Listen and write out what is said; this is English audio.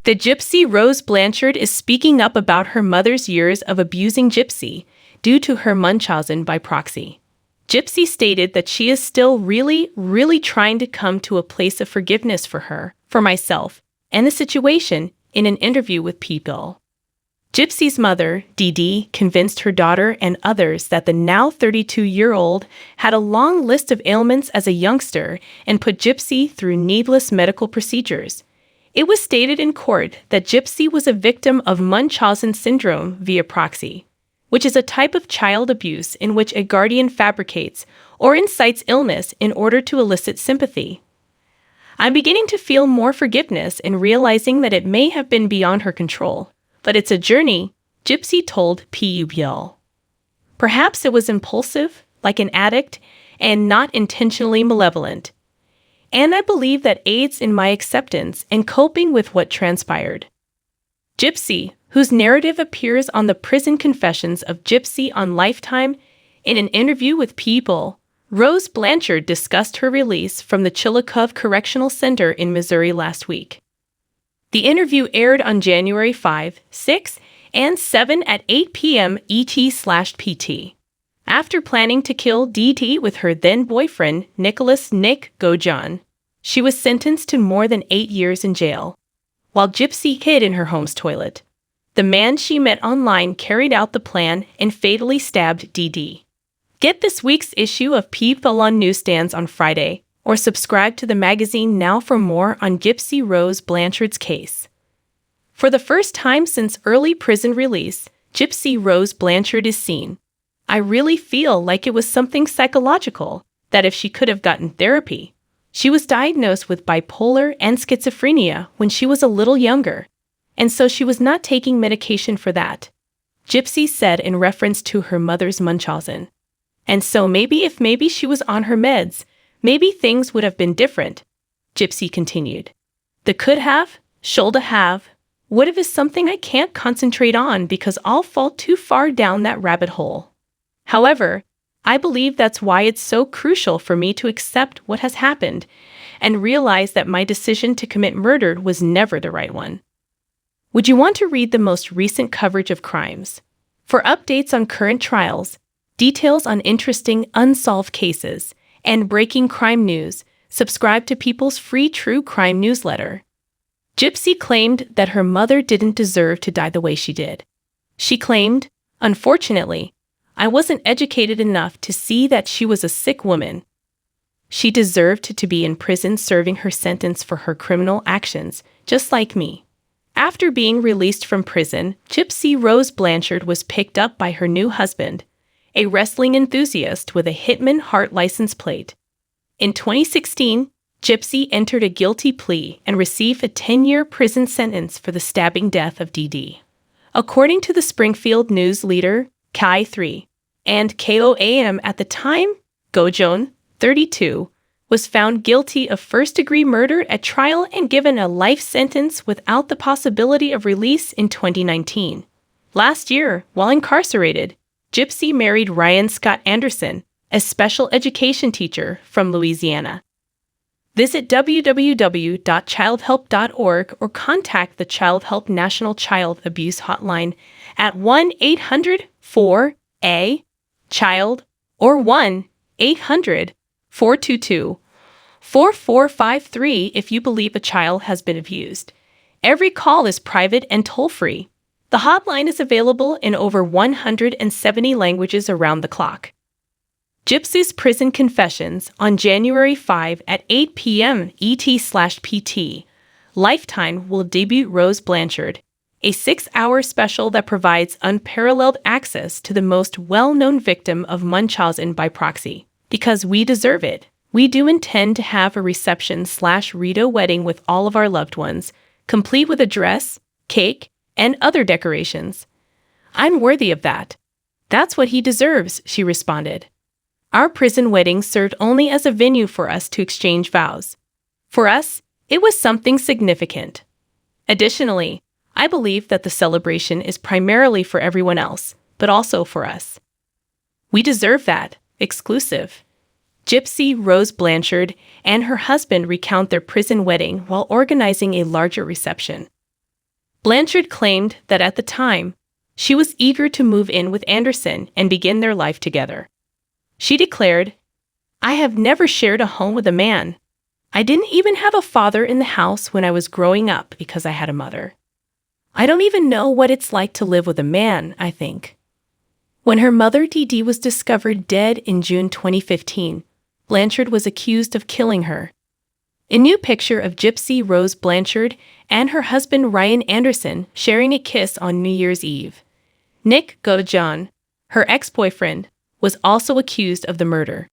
The Gypsy Rose Blanchard is speaking up about her mother's years of abusing Gypsy due to her Munchausen-by-proxy. Gypsy stated that she is still really trying to come to a place of forgiveness for her, for myself, and the situation in an interview with People. Gypsy's mother, Dee Dee, convinced her daughter and others that the now 32-year-old had a long list of ailments as a youngster and put Gypsy through needless medical procedures. It was stated in court that Gypsy was a victim of Munchausen syndrome via proxy, which is a type of child abuse in which a guardian fabricates or incites illness in order to elicit sympathy. I'm beginning to feel more forgiveness and realizing that it may have been beyond her control, but it's a journey, Gypsy told People. Perhaps it was impulsive, like an addict, and not intentionally malevolent. And I believe that aids in my acceptance and coping with what transpired. Gypsy, whose narrative appears on the Prison Confessions of Gypsy on Lifetime, in an interview with People, Rose Blanchard discussed her release from the Chillicothe Correctional Center in Missouri last week. The interview aired on January 5, 6, and 7 at 8 p.m. ET/PT. After planning to kill DT with her then-boyfriend, Nicholas Nick Gojon, she was sentenced to more than 8 years in jail, while Gypsy hid in her home's toilet. The man she met online carried out the plan and fatally stabbed DD. Get this week's issue of People on newsstands on Friday, or subscribe to the magazine now for more on Gypsy Rose Blanchard's case. For the first time since early prison release, Gypsy Rose Blanchard is seen. I really feel like it was something psychological, that if she could have gotten therapy. She was diagnosed with bipolar and schizophrenia when she was a little younger, and so she was not taking medication for that, Gypsy said in reference to her mother's Munchausen. And so maybe she was on her meds, maybe things would have been different, Gypsy continued. The could have, shoulda have, would have is something I can't concentrate on because I'll fall too far down that rabbit hole. However, I believe that's why it's so crucial for me to accept what has happened and realize that my decision to commit murder was never the right one. Would you want to read the most recent coverage of crimes? For updates on current trials, details on interesting unsolved cases, and breaking crime news, subscribe to People's free true crime newsletter. Gypsy claimed that her mother didn't deserve to die the way she did. She claimed, unfortunately, I wasn't educated enough to see that she was a sick woman. She deserved to be in prison serving her sentence for her criminal actions, just like me. After being released from prison, Gypsy Rose Blanchard was picked up by her new husband, a wrestling enthusiast with a Hitman Heart license plate. In 2016, Gypsy entered a guilty plea and received a 10-year prison sentence for the stabbing death of DD. According to the Springfield News Leader, Kai 3, and KOAM at the time, Gojon, 32, was found guilty of first-degree murder at trial and given a life sentence without the possibility of release in 2019. Last year, while incarcerated, Gypsy married Ryan Scott Anderson, a special education teacher from Louisiana. Visit www.childhelp.org or contact the Child Help National Child Abuse Hotline at 1-800-4A-CHILD or 1-800-422-4453 if you believe a child has been abused. Every call is private and toll-free. The hotline is available in over 170 languages around the clock. Gypsy's Prison Confessions on January 5 at 8 p.m. ET/PT. Lifetime will debut Rose Blanchard, a 6-hour special that provides unparalleled access to the most well-known victim of Munchausen-by-proxy. Because we deserve it, we do intend to have a reception/Rito wedding with all of our loved ones, complete with a dress, cake, and other decorations. I'm worthy of that. That's what he deserves, she responded. Our prison wedding served only as a venue for us to exchange vows. For us, it was something significant. Additionally, I believe that the celebration is primarily for everyone else, but also for us. We deserve that, exclusive. Gypsy Rose Blanchard and her husband recount their prison wedding while organizing a larger reception. Blanchard claimed that at the time, she was eager to move in with Anderson and begin their life together. She declared, "I have never shared a home with a man. I didn't even have a father in the house when I was growing up because I had a mother. I don't even know what it's like to live with a man, I think." When her mother Dee Dee was discovered dead in June 2015, Blanchard was accused of killing her. A new picture of Gypsy Rose Blanchard and her husband Ryan Anderson sharing a kiss on New Year's Eve. Nick Godejohn, her ex-boyfriend, was also accused of the murder.